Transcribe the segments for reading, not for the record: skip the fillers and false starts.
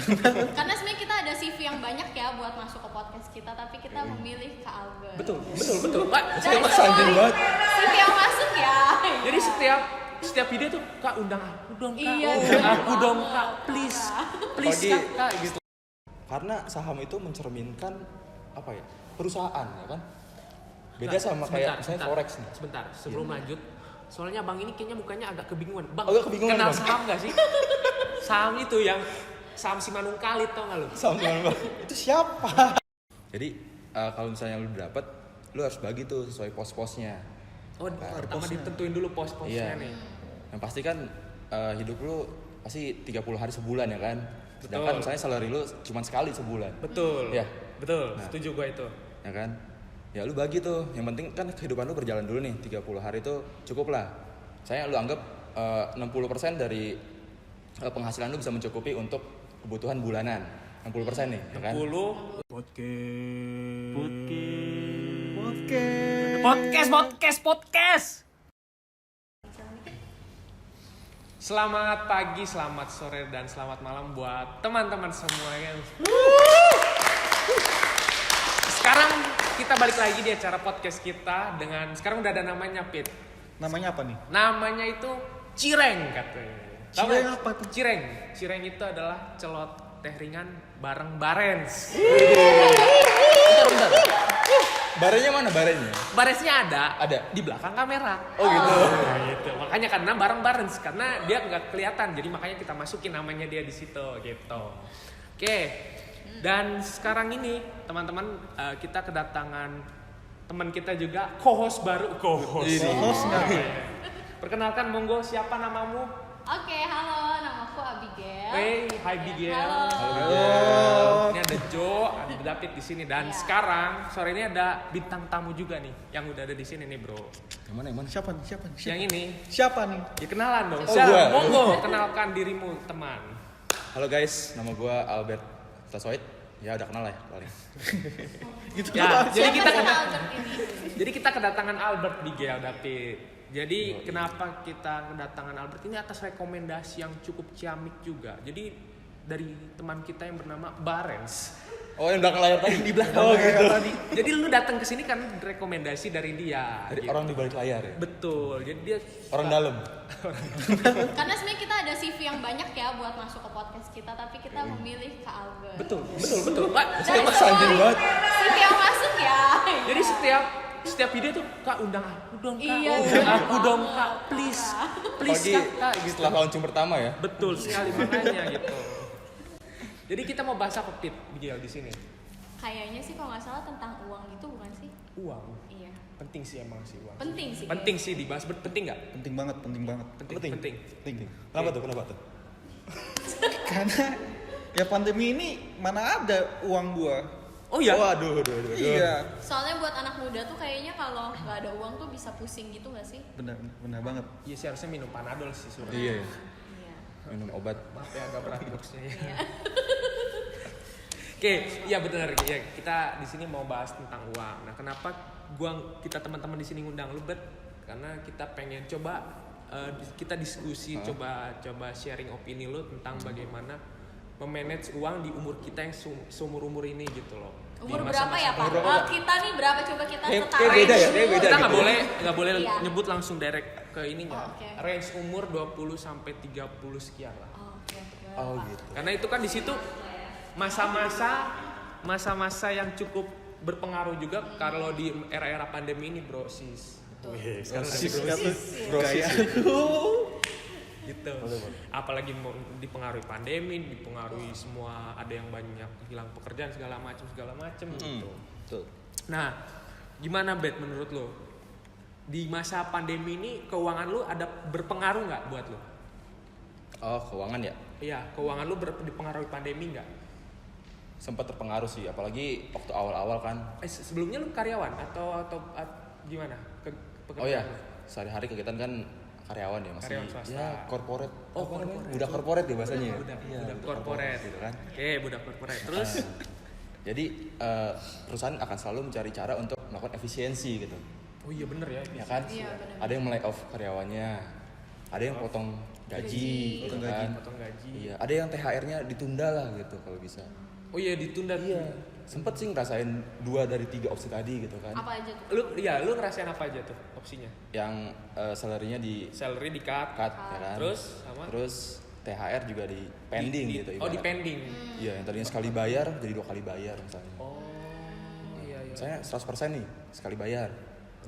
Karena sebenarnya kita ada CV yang banyak ya buat masuk ke podcast kita, tapi kita memilih ke Albert. Betul Pak. Dan Sanjung banget. CV yang masuk ya. Jadi setiap video tuh Kak undang aku dong Kak. Iya, Undang iya. aku dong Kak, please Apalagi- Kak gitu. Karena saham itu mencerminkan apa ya? Perusahaan ya kan? Beda Nggak, sama kayak misalnya sebentar. forex nih. Sebentar, sebelum lanjut. Soalnya Bang ini kayaknya mukanya agak kebingungan. Bang, Agak kebingungan, kenal Bang. saham gak sih? Saham itu yang saham Simanung Kalit, tau gak lu? Sama itu siapa? Jadi kalau misalnya lu dapet, lu harus bagi tuh sesuai pos-posnya. Oh, pertama ditentuin dulu pos-posnya Iya. nih. Yang pasti kan hidup lu pasti 30 hari sebulan ya kan. Sedangkan Betul. misalnya salary lu cuma sekali sebulan. Betul. Iya. Betul, Nah. setuju gua itu. Ya kan? Ya lu bagi tuh. Yang penting kan kehidupan lu berjalan dulu nih. 30 hari itu cukup lah. Saya lu anggap 60% dari penghasilan lu bisa mencukupi untuk kebutuhan bulanan. 60% nih, ya kan? 60 podcast. Selamat pagi, selamat sore, dan selamat malam buat teman-teman semuanya. Sekarang kita balik lagi di acara podcast kita dengan sekarang udah ada namanya, Pit. Namanya apa nih? Namanya itu Cireng katanya. Tahu Cireng nggak? apa tuh? Cireng itu adalah celot teh ringan bareng Barens. Bentar. Barenya mana barenya? Barensnya ada Ada. di belakang kamera. Oh gitu. Nah, gitu. Makanya karena bareng Barens karena dia nggak kelihatan, jadi makanya kita masukin namanya dia di situ gitu. Oke. Dan sekarang ini teman-teman kita kedatangan teman kita juga, co-host baru. Co-host. Perkenalkan, monggo, siapa namamu? Oke, halo, namaku Abigail. Hey, hi Bigel. Halo. Ini ada Jo, ada David di sini, dan Iya. sekarang sore ini ada bintang tamu juga nih yang udah ada di sini nih, Bro. Yang mana? Siapa nih? Yang ini, Siapa nih? ya kenalan dong. Oh, Siapa? gua. Monggo, kenalkan dirimu, teman. Halo guys, nama gua Albert Tasoid. Ya udah kenal lah ya paling. Gitu Ya, kan? jadi Siapa kita sih keda- Albert ini? jadi kita kedatangan Albert Bigel, David. Jadi kenapa kita kedatangan Albert ini atas rekomendasi yang cukup ciamik juga. Jadi dari teman kita yang bernama Barens. Oh yang belakang layar tadi. Di belakang Oh layar gitu. tadi. Jadi lu datang ke sini kan rekomendasi dari dia. Dari gitu. orang di balik layar ya. Betul. Jadi dia Orang dalam. Karena sebenarnya kita ada CV yang banyak ya buat masuk ke podcast kita, tapi kita memilih ke Albert. betul Pak. Dan Sanjung banget. CV yang masuk ya. Jadi setiap video tuh Kak undang aku dong Kak. Iya, Undang iya. aku dong Kak. Please Apalagi Kak gitu. setelah launching pertama ya. Betul sekali makanya gitu. Jadi kita mau bahas apa Pit Bigel di sini? Kayaknya sih kalau nggak salah tentang uang gitu bukan sih? Uang. Iya. Penting sih emang sih uang. Penting sih. Penting sih dibahas. Penting nggak? Penting banget. Penting. Kenapa tuh? Karena ya pandemi ini mana ada uang gua. Oh iya. Waduh. Iya. Soalnya buat anak muda tuh kayaknya kalau nggak ada uang tuh bisa pusing gitu nggak sih? Benar banget. Iya sih harusnya minum Panadol sih suruh. Iya. Iya. Minum obat. Maaf ya agak berat boxnya ya. Iya. Oke, iya benar. Ya, kita di sini mau bahas tentang uang. Nah, kenapa kita teman-teman di sini ngundang lu, Bet? Karena kita pengen coba kita diskusi, coba sharing opini lu tentang bagaimana memanage uang di umur kita yang seumur-umur ini gitu loh. Umur Di berapa ya Pak? umur berapa? Kita nih berapa coba kita Kayak setara? beda ya, kayak beda Kita gitu. nggak boleh Iya. nyebut langsung direct ke ininya. Oh, oke. Range umur 20 sampai 30 sekian lah. Oh, oke. Oh gitu. Karena itu kan di situ masa-masa yang cukup berpengaruh juga kalau di era-era pandemi ini, Bro, sis. Sekarang Gitu. Apalagi mau dipengaruhi pandemi, dipengaruhi semua, ada yang banyak hilang pekerjaan segala macam gitu. Betul. Nah, gimana Bet menurut lo? Di masa pandemi ini keuangan lu ada berpengaruh nggak buat lo? Oh keuangan ya. Iya, keuangan lu dipengaruhi pandemi nggak? Sempat terpengaruh sih, apalagi waktu awal-awal kan. Sebelumnya lu karyawan atau gimana? Oh ya, sehari-hari kegiatan kan karyawan ya, masih Karyawan swasta. ya corporate. Oh, Apa namanya? corporate. Budak corporate ya bahasanya. ya? Budak Iya, corporate gitu kan. Oke, budak corporate. Terus Jadi perusahaan akan selalu mencari cara untuk melakukan efisiensi gitu. oh iya bener ya. Ya kan? Iya, benar. Ada yang melay off karyawannya, ada yang potong gaji, gitu potong kan. gaji. Potong gaji. Iya, ada yang THR-nya ditunda lah gitu kalau bisa. Oh iya, ditunda. Iya, sempet sih ngerasain 2 dari 3 opsi tadi gitu kan. Apa aja tuh? Lu ngerasain apa aja tuh opsinya? Yang salary-nya di Salary di cut, cut ya kan. Terus THR juga di pending gitu. Oh, di ibarat. pending. Iya, yang tadinya sekali bayar jadi 2 kali bayar misalnya. Oh, iya. Saya 100% nih sekali bayar.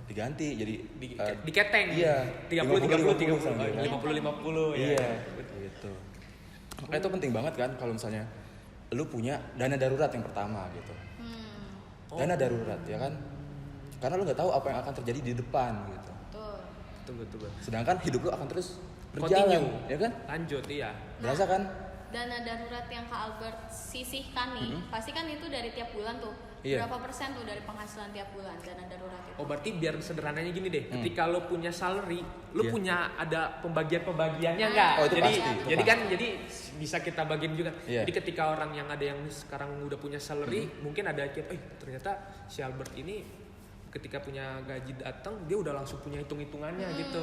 Diganti jadi Diketeng. Iya. 30 sama dia kan. 50 ya. Iya, gitu. Makanya itu penting banget kan kalau misalnya lu punya dana darurat yang pertama gitu. Dana darurat ya kan. Karena lu nggak tahu apa yang akan terjadi di depan gitu. Betul. Betul. Sedangkan hidup lu akan terus berjalan, ya kan? Lanjut, iya. Berasa kan? Dana darurat yang Kak Albert sisihkan nih, pasti kan itu dari tiap bulan tuh. Iya. Berapa persen tuh dari penghasilan tiap bulan dana darurat itu? Oh, berarti biar sederhananya gini deh. Ketika lo punya salary, lo Iya. punya ada pembagian-pembagiannya enggak? Oh, itu jadi pasti, itu jadi pasti. kan jadi bisa kita bagiin juga. Iya. Jadi ketika orang yang ada yang sekarang udah punya salary, mungkin ada ternyata si Albert ini ketika punya gaji datang dia udah langsung punya hitung-hitungannya gitu.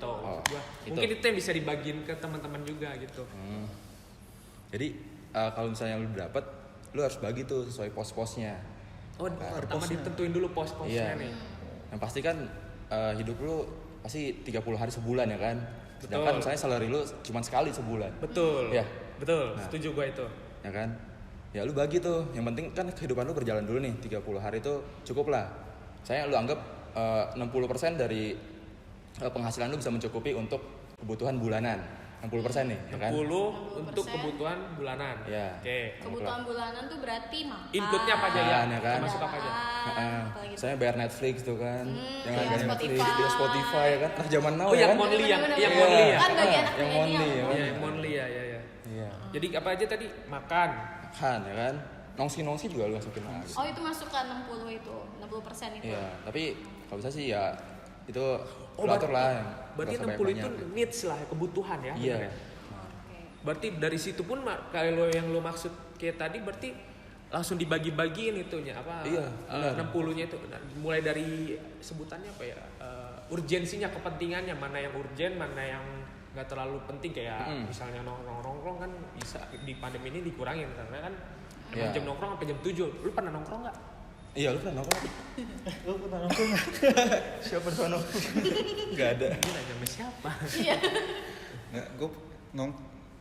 Oh, Gua, itu. mungkin itu yang bisa dibagiin ke teman-teman juga gitu. Jadi kalau misalnya lu dapet, lu harus bagi tuh sesuai pos-posnya. Oh, pertama ditentuin dulu pos-posnya Iya. nih. Yang pasti kan hidup lu pasti 30 hari sebulan ya kan. Sedangkan Betul. misalnya salary lu cuma sekali sebulan. Betul. Iya. Betul. Nah. Setuju gua itu. Ya kan? Ya lu bagi tuh. Yang penting kan kehidupan lu berjalan dulu nih. 30 hari itu cukup lah. Saya lu anggap 60% dari penghasilan lu bisa mencukupi untuk kebutuhan bulanan. 60% nih, ya kan? 60 untuk kebutuhan bulanan. Iya. Oke. Kebutuhan bulanan tuh berarti makan. Inputnya apa aja ya? Makan, ya kan? Masuk apa aja? Apalagi Saya bayar Netflix tuh kan. Yang iya, harganya Netflix, Spotify. dia Spotify ya kan. Anak zaman now Oh, ya yang kan. monthly, yang Bener-bener. monthly ya. Kan bagi anak yang milenial. monthly ya. Iya, kan? yang monthly ya. Iya. Jadi apa aja tadi? Makan. Makan ya kan. Nongsi juga lu masukin lagi. Oh itu masuk ke 60 itu, 60% itu. Iya, tapi kalau bisa sih ya itu Oh, lu atur lah yang Berarti berasa 60 itu banyak-banyak. needs lah, kebutuhan ya. Iya. bener ya? Oke. Berarti dari situ pun kalau yang lo maksud kayak tadi berarti langsung dibagi-bagiin itunya apa? Iya, benar. 60-nya itu mulai dari sebutannya apa ya? Urgensinya, kepentingannya, mana yang urgen, mana yang nggak terlalu penting kayak misalnya nongkrong kan bisa di pandemi ini dikurangin karena kan emang Iya. jam nongkrong sampai jam 7. Lu pernah nongkrong nggak? Iya, lu pernah nongkrong? Lu pernah nongkrong nggak? Siapa pernah nongkrong? Enggak ada. Ini nanya sama siapa? Iya. Nggak, gue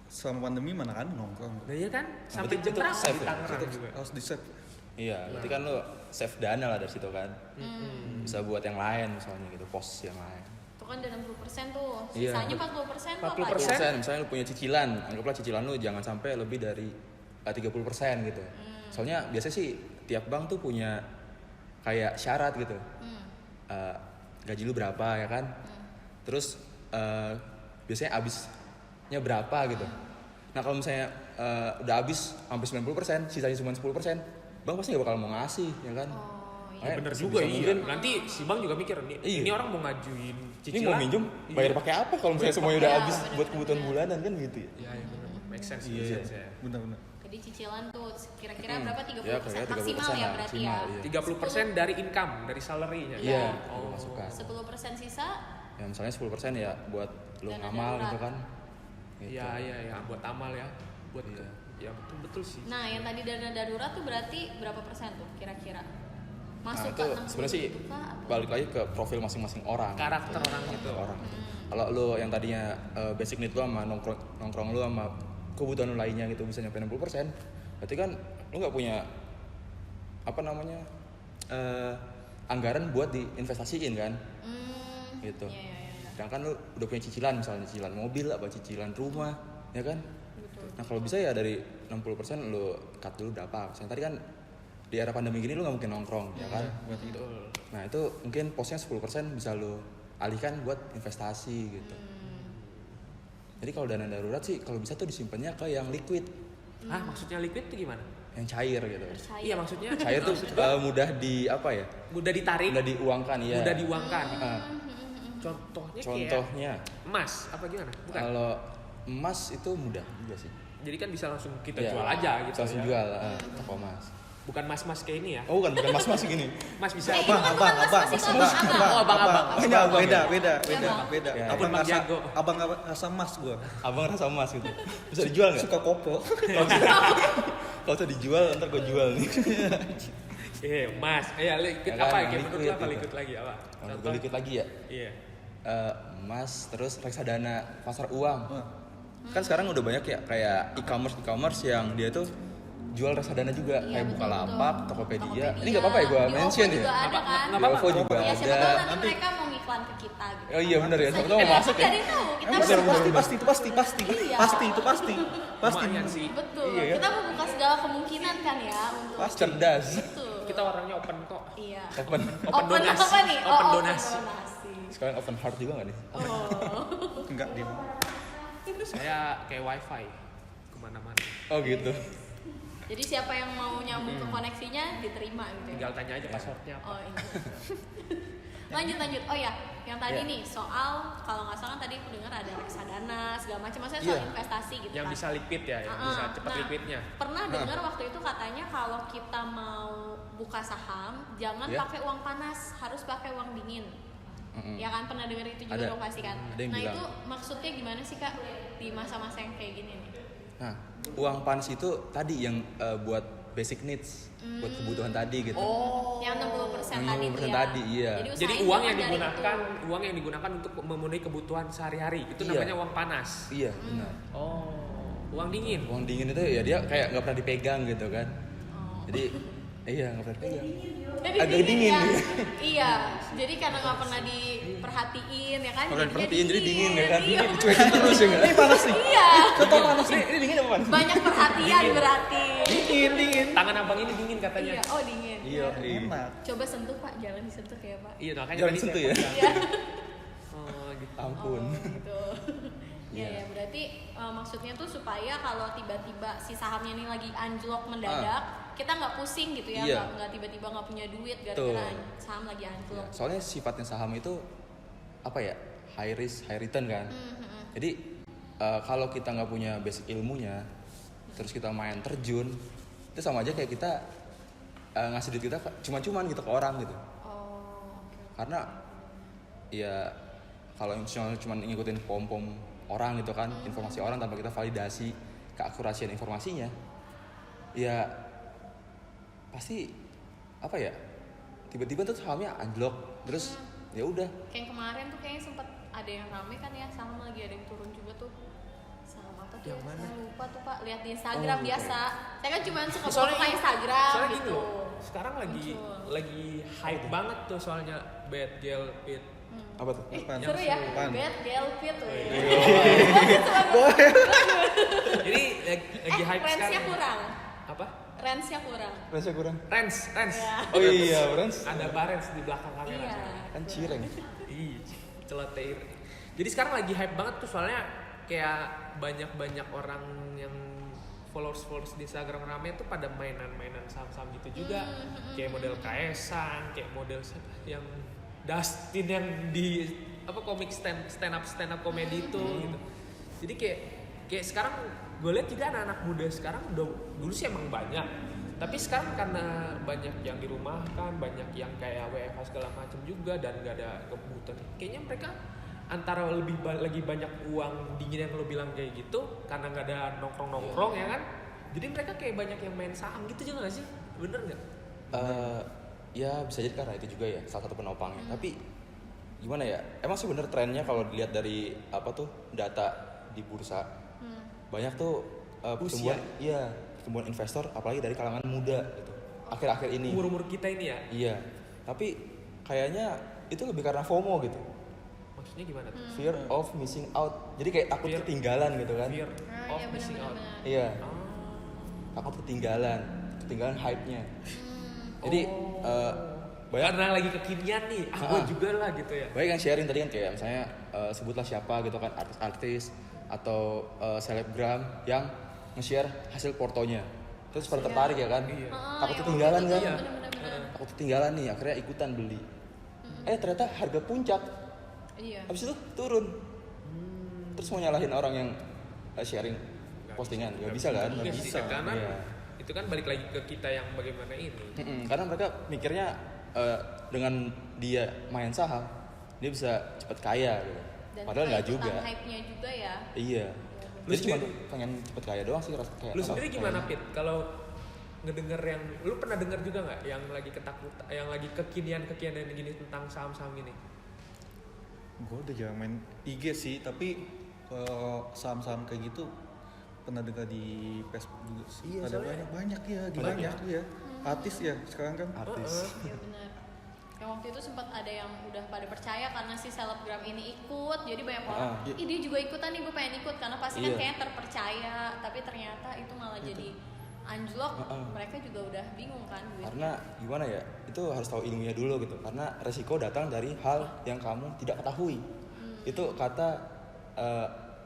selama pandemi mana kan nongkrong. Nah, iya kan? Sampai Berarti jam itu berapa save di ya? Tangerang Tetap juga? harus di save. Iya, berarti kan lu save dana lah dari situ kan. Bisa buat yang lain misalnya gitu, pos yang lain. Itu kan udah 60% tuh. Iya. Sisanya 40% tuh apa 40%? aja? Misalnya lu punya cicilan, anggaplah cicilan lu jangan sampai lebih dari 30% gitu. Soalnya biasanya sih tiap bank tuh punya kayak syarat gitu. Gaji lu berapa ya kan? Terus biasanya habisnya berapa gitu. Nah kalau misalnya udah habis sampai 90%, sisanya cuma 10%, bank pasti gak bakal mau ngasih ya kan? Oh iya. Makanya Bener sebisa juga iya. mungkin Nanti si bang juga mikir nih, Iya. ini orang mau ngajuin cicilan. ini mau minjem bayar pakai apa kalau misalnya semuanya udah Iya, habis bener, buat kebutuhan bulanan kan gitu ya. Iya, iya bener. Make sense, Iya, make iya. sense ya. Benar-benar. Jadi cicilan tuh kira-kira berapa? 30% Ya, kayaknya 30% maksimal ya lah, berarti maksimal, ya. iya. 30% dari income, dari salary-nya. Iya, Oh. masukan. 10% sisa Ya misalnya 10% ya buat lu Dana ngamal darurat. gitu kan. Gitu. Iya, iya, iya, buat amal ya. Buat Iya. ya betul sih. Nah, yang tadi dana darurat tuh berarti berapa persen tuh kira-kira? Nah Masuk itu ke 60 sebenarnya sih gitu kah? Atau- balik lagi ke profil masing-masing orang. Karakter orang Karakter gitu. orang. Kalau lu yang tadinya basic need lu sama nongkrong lu sama kebutuhan lu lainnya gitu bisa nyampe 60%, berarti kan lu nggak punya apa namanya anggaran buat diinvestasiin kan, gitu. Iya, iya, iya. Sedangkan lu udah punya cicilan misalnya cicilan mobil apa cicilan rumah, ya kan? Betul. Nah kalau bisa ya dari 60% lu cut dulu berapa? Misalnya tadi kan di era pandemi gini lu nggak mungkin nongkrong, ya kan? Betul. Nah itu mungkin posnya 10% bisa lu alihkan buat investasi gitu. Jadi kalau dana darurat sih kalau bisa tuh disimpannya ke yang liquid, Ah, maksudnya liquid itu gimana? yang cair gitu. Percaya. Iya, maksudnya Cair tuh mudah di apa ya? mudah ditarik, Mudah diuangkan ya. mudah diuangkan. Ah, Contohnya kayak contohnya emas apa gimana? Bukan. kalau emas itu mudah juga sih. Jadi kan bisa langsung kita Iya, jual aja gitu langsung ya. jual toko emas. Bukan mas-mas kayak ini ya. Oh bukan mas-mas gini. Mas bisa. Eh, itu kan bukan mas-mas, itu abang. Oh, abang-abang. Beda. Ya, Abang Bang rasa, jago. abang rasa mas gua. Abang rasa emas gitu. Bisa dijual nggak? Suka kopo. Kalau bisa dijual ntar gue jual nih. Mas. Liquid Ya kan, apa? Kayak menurut liquid lu apa gitu. liquid lagi apa? Kalau gue dikit lagi ya. Iya. Emas terus reksadana pasar uang. Wah. Kan sekarang udah banyak ya kayak e-commerce yang dia tuh jual reksadana juga Iya, kayak betul, Bukalapak, betul. Tokopedia. Ini nggak apa-apa ya gue Di mention OVO ya. juga ada kan. Nggak Di apa-apa. OVO juga Ya siapa ada. tahu nanti mereka mau ngiklan ke kita gitu. Oh iya bener ya, sama mau masuk ya. Dari tahu kita Emang bisa- pasti. Iya. Pasti itu pasti. Lumayan sih. Betul. Iya, ya. Kita membuka segala kemungkinan kan ya untuk Pas cerdas. Betul. Kita orangnya open kok. Iya. Open. Open donasi. apa nih? Open Oh, donasi. Sekarang open heart juga nggak nih? Oh. Enggak dia. Saya kayak wifi kemana-mana. Oh gitu. Jadi siapa yang mau nyambung ke koneksinya diterima gitu ya. Tinggal tanya aja passwordnya apa. Oh iya. lanjut. Oh ya, yang tadi Iya. nih soal kalau nggak salah kan tadi aku dengar ada reksadana segala macam, maksudnya soal Iya. investasi gitu Yang kan. bisa liquid ya, yang bisa cepat Nah, liquidnya. Pernah dengar waktu itu katanya kalau kita mau buka saham jangan Iya. pakai uang panas, harus pakai uang dingin. Mm-mm. Ya kan pernah dengar itu juga Ada. dong pasti kan. Ada yang Nah bilang. itu maksudnya gimana sih Kak di masa-masa yang kayak gini nih? Nah, uang panas itu tadi yang buat basic needs, buat kebutuhan tadi gitu. Yang 60% Yang tadi 60% tuh ya. tadi, iya. Jadi, Jadi usahain uang jangan yang dari digunakan, itu. uang yang digunakan untuk memenuhi kebutuhan sehari-hari itu Iya. namanya uang panas. Iya, benar. Oh, uang dingin. Uang dingin itu ya dia kayak nggak pernah dipegang gitu kan. Oh. Jadi iya nggak pernah dipegang. Jadi Agak dingin ya. ya. Iya, jadi karena nggak pernah diperhatiin ya kan. Nggak pernah jadinya diperhatiin jadi dingin ya kan. Iya, Dicuekin terus ya nggak? Ini panas nih. iya. Contoh panas nih. Ini dingin apa panas? Banyak perhatian berarti. Dingin. Tangan abang ini dingin katanya. Iya, oh dingin. Iya. Enak. Coba sentuh Pak, jangan disentuh ya Pak. Iya, makanya Jangan tadi disentuh saya ya. pegang. Iya. Oh, gitu. Ampun. Oh, gitu. Ya, Iya. ya berarti maksudnya tuh supaya kalau tiba-tiba si sahamnya ini lagi anjlok mendadak, kita nggak pusing gitu ya, Iya. nggak tiba-tiba nggak punya duit Betul. gara-gara saham lagi anjlok. Soalnya sifatnya saham itu apa ya? High risk, high return kan. Jadi kalau kita nggak punya basic ilmunya, terus kita main terjun, itu sama aja kayak kita ngasih duit kita cuma-cuman gitu ke orang gitu. Oh, oke. Karena ya kalau misalnya cuma ngikutin pom-pom orang gitu kan, informasi orang tanpa kita validasi keakurasian informasinya, ya pasti apa ya? Tiba-tiba tuh sahamnya anjlok, terus ya udah. Kayak kemarin tuh kayaknya sempet ada yang rame kan ya, saham lagi ada yang turun juga tuh. Saham apa tuh? Yang mana? Saya lupa tuh Pak, lihat di Instagram Oh, biasa. Saya kan cuma suka Soalnya buka Instagram Soalnya gitu. gitu. Sekarang Muncul. lagi hype banget tuh soalnya bad girl pit. Apa tuh? Apaan? Seru ya, Apaan? bad girl fit. Jadi lagi hype range-nya sekarang. kurang. Apa? Range-nya kurang. Rasanya kurang. Rens. Ya. Oh iya, Brans. Ada barens di belakang kamera. Iya. Kan cireng. Ih, celoteir. Jadi sekarang lagi hype banget tuh soalnya kayak banyak orang yang followers di Instagram rame tuh pada mainan saham-saham gitu juga. Kayak model Kaesan, kayak model siapa yang Dustin yang di apa komik stand up komedi itu gitu. Jadi kayak sekarang gue lihat juga anak-anak muda sekarang dulu sih emang banyak. Tapi sekarang karena banyak yang dirumahkan, banyak yang kayak WFH segala macam juga dan gak ada kebutuhan. Kayaknya mereka antara lagi banyak uang dingin yang lo bilang kayak gitu karena nggak ada nongkrong ya kan. Jadi mereka kayak banyak yang main saham gitu juga gak sih? Bener nggak? Ya bisa jadi karena itu juga ya salah satu penopangnya. Tapi gimana ya? Emang sih bener trennya kalau dilihat dari apa tuh data di bursa banyak tuh pertumbuhan, iya pertumbuhan investor apalagi dari kalangan muda gitu. Akhir-akhir ini. Umur kita ini ya? Iya. Tapi kayaknya itu lebih karena FOMO gitu. Maksudnya gimana tuh? Fear of missing out. Jadi kayak takut Fear. ketinggalan gitu kan. Fear Nah, of iya missing out. benar-benar. Iya. Oh. Takut ketinggalan hype-nya. Jadi banyak Karena lagi kekinian nih, gue juga lah gitu ya. banyak yang sharing tadi kan kayak misalnya sebutlah siapa gitu kan artis-artis atau selebgram yang nge-share hasil portonya. Terus pada tertarik ya kan. Iya. Takut yang ketinggalan waktu itu, kan. bener-bener. Takut ketinggalan nih akhirnya ikutan beli. Ternyata harga puncak. Iya. Habis itu turun. Terus mau nyalahin orang yang sharing postingan. Gak bisa kan? Nggak bisa karena Iya. itu kan balik lagi ke kita yang bagaimana ini. Karena mereka mikirnya dengan dia main saham dia bisa cepat kaya gitu. Dan Padahal nggak ikutan juga. hype-nya juga ya. Iya. Lu Jadi cuma sendiri- pengen cepet kaya doang sih rasa kayak. Lu sendiri gimana Pit? Kalau ngedenger yang lu pernah denger juga nggak yang lagi ketakutan, yang lagi kekinian gini tentang saham-saham gini? Gue udah jarang main IG sih, tapi kalau saham-saham kayak gitu pernah dengar di Facebook juga sih. Iya, Ada soalnya- banyak ya, Banyak. banyak ya. Artis ya sekarang kan. Artis. Iya benar. Yang waktu itu sempat ada yang udah pada percaya karena si selebgram ini ikut, jadi banyak orang, iya. ih dia juga ikutan nih, gue pengen ikut karena pasti kan Iya. kayak terpercaya, tapi ternyata itu malah jadi anjlok. Mereka juga udah bingung kan duitnya. Karena gimana ya, itu harus tahu ilmunya dulu gitu. Karena resiko datang dari hal yang kamu tidak ketahui. Itu kata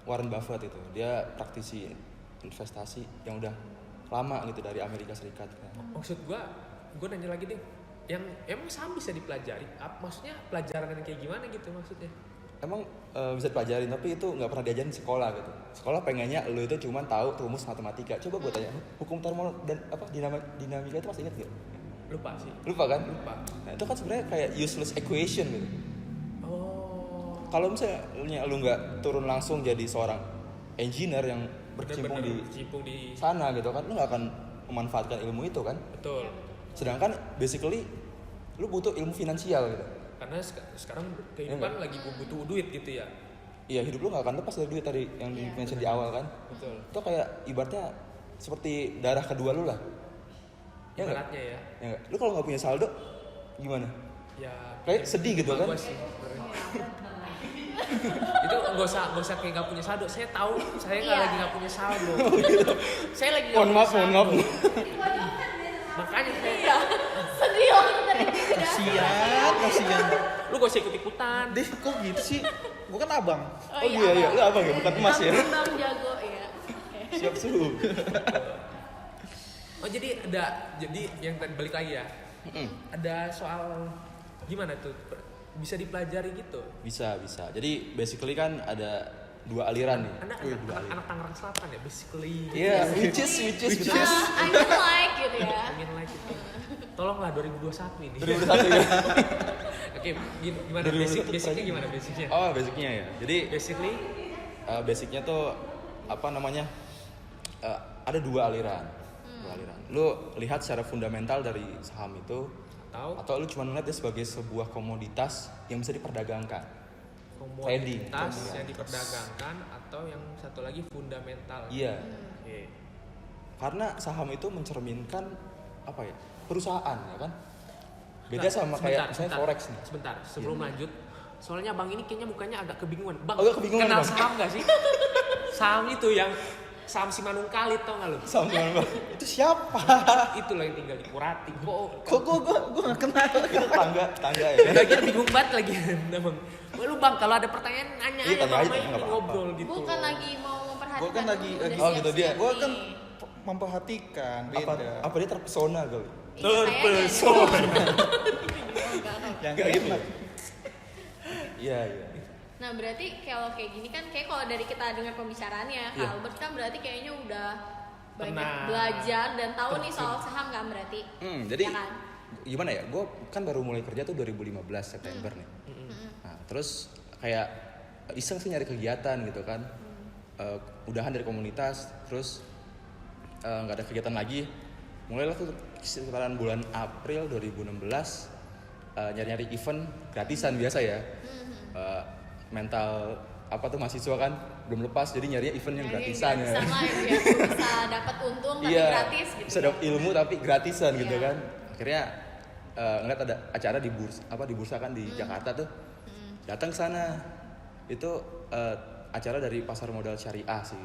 Warren Buffett itu. Dia praktisi investasi yang udah lama gitu dari Amerika Serikat. Maksud gua nanya lagi deh, yang emang saham bisa dipelajari? Maksudnya pelajaran yang kayak gimana gitu maksudnya? Emang bisa dipelajarin, tapi itu nggak pernah diajarin di sekolah gitu. Sekolah pengennya lu itu cuma tahu rumus matematika. Coba gue tanya, hukum termodinamika dan dinamika itu masih ingat nggak? Lupa sih. Lupa kan? Lupa. Nah itu kan sebenarnya kayak useless equation gitu. Oh. Kalau misalnya lu nggak turun langsung jadi seorang engineer yang berkecimpung Bener-bener di berkecimpung di sana gitu kan, lu nggak akan memanfaatkan ilmu itu kan. betul. Sedangkan basically lu butuh ilmu finansial gitu. Karena sekarang kehidupan lagi butuh duit gitu ya. Iya, hidup lu nggak akan lepas dari duit tadi yang Iya, di-mention di awal kan. Betul. Itu kayak ibaratnya seperti darah kedua lu lah. Ya nggak? Ibaratnya ya. Ya nggak? Lu kalau nggak punya saldo gimana? Ya. Kayak sedih gitu kan? Bagus sih, sebenarnya. Itu nggak usah kayak nggak punya saldo. Saya tahu saya nggak Iya. lagi nggak punya saldo. Saya lagi nggak Mohon punya maaf, mohon saldo. maaf. Makanya saya Iya, sedih banget tadi tidak. Kasian. lu gak usah ikut ikutan. Deh, kok gitu sih? Gue kan abang. Oh iya iya, lu apa ya? Bukan emas ya? Bang jago ya. Oke. Siap suhu. Oh jadi yang tadi balik lagi ya. Ada soal gimana tuh bisa dipelajari gitu. Bisa. Jadi basically kan ada dua aliran nih. Anak Tangerang Selatan ya basically. Iya, which is gitu. I mean like gitu ya. Pengen like itu. Tolonglah 2021 ini. 2021 ya. Oke, gimana 2021 basicnya gimana basicnya? Oh, basicnya ya. Jadi Basically basicnya tuh apa namanya? Ada dua aliran. Lu lihat secara fundamental dari saham itu atau lu cuma ngeliat dia sebagai sebuah komoditas yang bisa diperdagangkan. Trading. komoditas yang diperdagangkan atau yang satu lagi fundamental. Iya. Oke. Karena saham itu mencerminkan apa ya? Perusahaan ya kan? Beda Nah, sama kayak misalnya forex nih. Sebentar, sebelum lanjut. Soalnya Bang ini kayaknya mukanya agak kebingungan. Bang, Agak kebingungan, kenal Bang. saham gak sih? Saham itu yang saham si Manung Kalit tau gak lu? Saham gimana, Bang? Itu siapa? Itu loh yang tinggal di Kurati. Kok gue gak kenal. Itu tangga ya. Lagian bingung banget lagi. Nah, Bang. Wah, lu Bang kalau ada pertanyaan nanya Iya, aja tanya Bang, aja, main nggak apa-apa. ngobrol gitu. Bukan lagi mau memperhatikan. Gue kan lagi udah oh, gitu dia. siap-siap Gue kan nih. memperhatikan Apa, beda. apa dia terpesona kali? Iya, kayaknya. Yang Nggak kayak gitu. gitu. Iya. Nah berarti kalau kayak gini kan kayak kalau dari kita dengar pembicaraannya Kak Iya. Albert kan berarti kayaknya udah banyak Pernah. belajar dan tahu nih soal saham kan berarti. Jadi Ya kan? gimana ya? Gue kan baru mulai kerja tuh 2015 September nih. Nah, terus kayak iseng sih nyari kegiatan gitu kan. Udahan dari komunitas, terus nggak ada kegiatan lagi. Mulailah tuh sekitaran bulan April 2016 nyari-nyari event gratisan biasa ya. Mental apa tuh mahasiswa kan belum lepas, jadi nyari event yang gratisan ya. Gratisan lah yang biar bisa dapat untung tapi Iya, gratis gitu. bisa dapat ilmu tapi gratisan gitu Iya. kan. Akhirnya ngeliat ada acara di bursa kan di Jakarta tuh. Datang ke sana. Itu acara dari pasar modal syariah sih.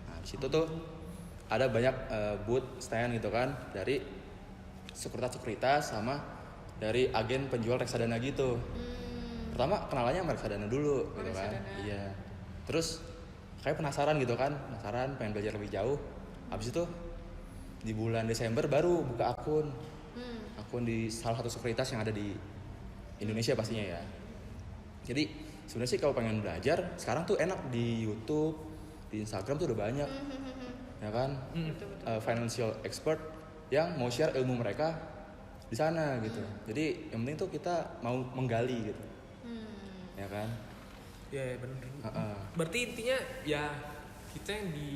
Nah, di situ tuh ada banyak booth stand gitu kan dari sekuritas sama dari agen penjual reksadana gitu. Pertama kenalannya sama reksadana dulu gitu kan. Reksadana. Iya. Terus kayak penasaran gitu kan, pengen belajar lebih jauh. Habis itu di bulan Desember baru buka akun di salah satu sekuritas yang ada di Indonesia pastinya ya. Jadi sebenarnya sih kalau pengen belajar sekarang tuh enak di YouTube, di Instagram tuh udah banyak. ya kan, Betul. financial expert yang mau share ilmu mereka di sana gitu. Jadi yang penting tuh kita mau menggali gitu, ya kan. Ya bener. Berarti intinya ya kita yang di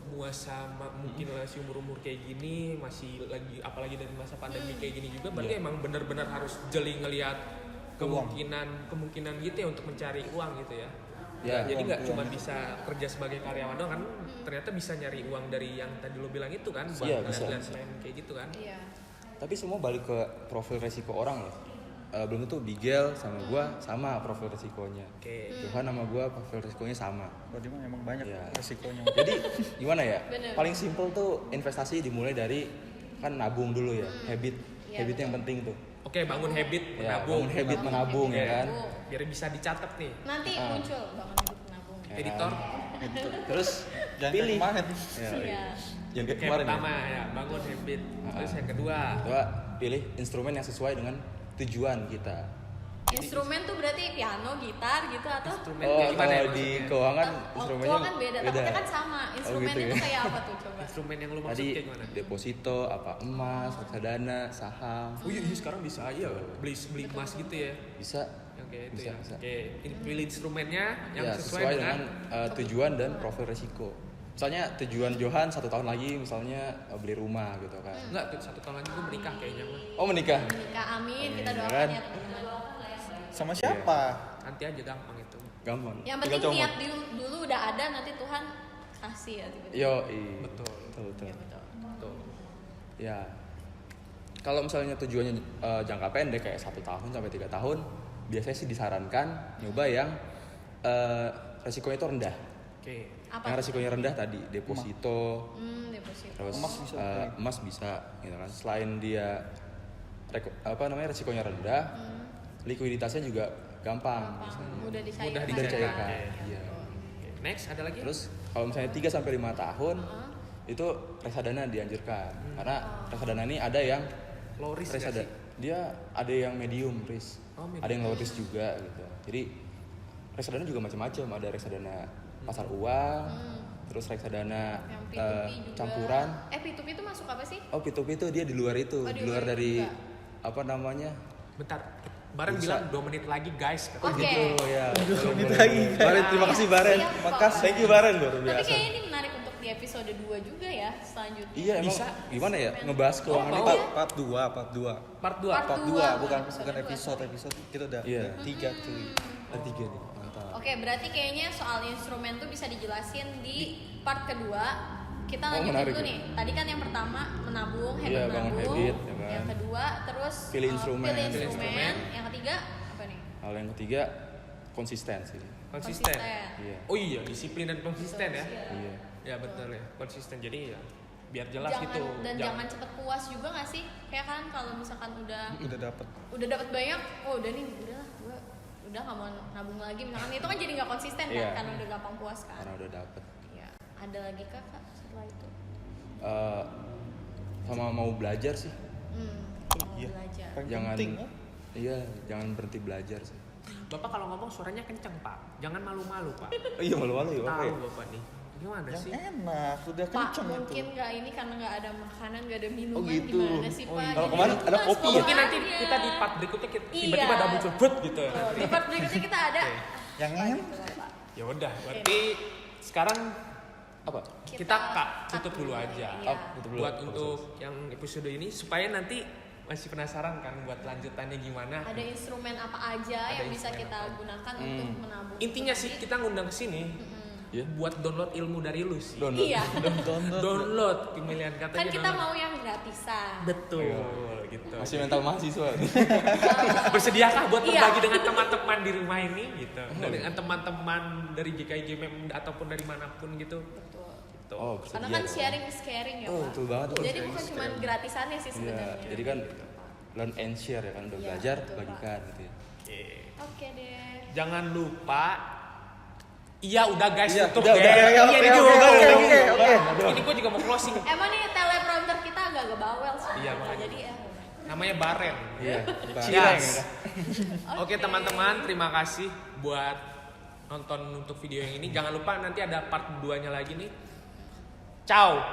muasama mungkin masih umur kayak gini, masih lagi apalagi dari masa pandemi kayak gini juga, berarti emang benar-benar harus jeli ngelihat kemungkinan gitu ya untuk mencari uang gitu ya. Ya, Jadi nggak uang. cuma bisa kerja sebagai karyawan doang kan, ternyata bisa nyari uang dari yang tadi lo bilang itu kan, buat Iya, bisa. ngeliat selain kayak gitu kan. Iya. Tapi semua balik ke profil resiko orang loh. Belum tentu Bigel sama gua sama profil resikonya. Oke. Tuhan sama gua profil resikonya sama. Berarti mah emang banyak Iya. resikonya. Jadi gimana ya? Bener. Paling simple tuh investasi dimulai dari kan nabung dulu ya, habit. Iya, Habit yang penting tuh. Oke, bangun habit Ya, menabung. bangun habit menabung ya kan. Biar bisa dicatat nih. Nanti muncul bangun hidup menabung. Ya Editor. kan? Terus Jangan pilih. kayak kemarin. Ya, Iya. yang kayak Kayak kemarin pertama ya. ya, bangun habit. Terus yang kedua, Kedua, pilih instrumen yang sesuai dengan tujuan kita. Instrumen tuh berarti piano, gitar gitu atau? instrumen Oh, kayak gimana ya kalau di maksudnya? keuangan Oh, instrumennya keuangan beda, takutnya kan sama. Instrumennya gitu tuh ya. kayak apa tuh coba? Instrumen yang lu maksud Tadi kayak gimana? deposito, apa emas, reksadana, saham, Oh iya, sekarang bisa aja beli emas gitu ya. bisa. Yang kayak itu Bisa, ya. bisa. Oke, ini pilih instrumennya yang Ya, sesuai, sesuai dengan dengan tujuan dan profil resiko. Misalnya tujuan Johan 1 tahun lagi misalnya beli rumah gitu kan. enggak tuh 1 tahun lagi gue menikah kayaknya mah. Oh menikah? Menikah, amin. Kita Amin, doakan kan? ya teman-teman. Sama siapa? Nanti aja gampang itu. Gampang. Yang Tinggal penting comot. niat dulu udah ada, nanti Tuhan kasih ya tiba-tiba. Yo, Betul. betul. Iya, betul. Betul. Ya. Kalau misalnya tujuannya jangka pendek kayak 1 tahun sampai 3 tahun, biasanya sih disarankan nyoba yang resikonya itu rendah. Oke. Apa? Yang resikonya rendah tadi deposito, Deposito. terus Emas bisa. emas bisa, gitu kan. Selain dia resikonya rendah, likuiditasnya juga gampang. Mudah dicairkan. Mudah Mudah dicairkan. Oke. Iya. Oke. Next ada lagi? Terus kalau misalnya 3 sampai 5 tahun itu reksadana dianjurkan. Karena reksadana ini ada yang Low risk nggak reksadana sih? dia ada yang medium risk. Oh, medium ada yang low risk juga gitu. Jadi reksadana juga macam-macam, ada reksadana pasar uang, terus reksadana Yang P2P juga. campuran. P2P itu masuk apa sih? Oh, P2P itu dia di luar itu, Oh, di luar itu dari juga. apa namanya? Bentar. Baren Bisa. bilang 2 menit lagi guys. Oke. Gitu ya. menit lagi. Baren, terima kasih Baren. Siap, Pak. Makasih. Thank you Baren luar Tapi biasa. kayaknya ini menarik untuk di episode 2 juga ya selanjutnya. Iya, emang Bisa. gimana ya ngebahas keuangan mau. itu? Part 2. Part 2. Part Part 2 dua, bukan episode bukan dua. episode kita udah Iya. 3 cuy. Ada 3 nih. Mantap. Oke, berarti kayaknya soal instrumen tuh bisa dijelasin di part kedua. Kita Oh, lanjutin menarik dulu ya. nih. Tadi kan yang pertama menabung, habit Iya, bangun menabung. habit, ya kan. Yang kedua terus Pilih instrumen. pilih Pilih instrumen. instrumen. Yang ketiga apa nih? Hal yang ketiga konsisten sih. Konsisten. Iya. Oh iya, disiplin dan konsisten ya. Iya. Ya betul ya, konsisten. Jadi ya biar jelas Jangan, gitu. dan jangan cepet puas juga nggak sih? Kayak kan kalau misalkan udah Udah dapet. banyak, oh udah nih, udahlah gue udah nggak mau nabung lagi misalkan itu kan jadi nggak konsisten kan Iya. karena udah gampang puas kan. Karena udah dapet. Iya. Ada lagi kak setelah itu? Sama mau belajar sih. Mau Iya. belajar. Paling Jangan penting ya. Iya, jangan berhenti belajar sih. Bapak kalau ngomong suaranya kenceng pak, jangan malu-malu pak. Oh, iya malu-malu ya, Tahu oke. bapak nih. Gimana Yang sih? enak, udah Pak, kenceng itu. mungkin nggak ini karena nggak ada makanan, nggak ada minuman, Oh, gitu. gimana sih Oh, Pak? iya. Kalau Jadi kemarin ada mas, kopi ya? Mungkin nanti makanya. kita di part berikutnya Iya. tiba-tiba ada muncul brut gitu. Oh, di part berikutnya kita ada. Oke. Yang Apa enak. gitu, Bapak? Ya udah, berarti sekarang Apa? kita tutup dulu aja. Iya. Oh, tutup dulu. Buat untuk yang episode ini supaya nanti masih penasaran kan buat lanjutannya gimana. Ada instrumen apa aja Ada yang bisa instrumen kita apa. gunakan untuk menabung? Intinya sih kita ngundang ke sini Iya. buat download ilmu dari lu sih. Download. Iya. Download pemilihan katanya. Kan kita download. mau yang gratisan. Betul gitu. Masih mental mahasiswa. Bersediakah buat Iya. berbagi dengan teman-teman di rumah ini gitu. Dan dengan teman-teman dari GKI GMM ataupun dari manapun gitu. Betul. Gitu. Oh, Karena bersedia kan dong. sharing is caring ya Oh, Pak. betul banget tuh. Jadi bukan cuma gratisannya sih Iya, sebenarnya. jadi kan learn and share ya kan udah Iya, belajar betul, bagikan gitu ya. Oke. Oke deh. Jangan lupa. Iya udah guys Iya, tutup udah, deh. udah, Iya, oke, ini oke, juga. oke. Ini gue juga mau closing. Emang nih teleprompter kita agak bawel sih. Iya, makanya. Jadi ya. Namanya Baren. Iya. Cireng. Cireng. Oke teman-teman, terima kasih buat nonton untuk video yang ini. Jangan lupa nanti ada part 2-nya lagi nih. Ciao.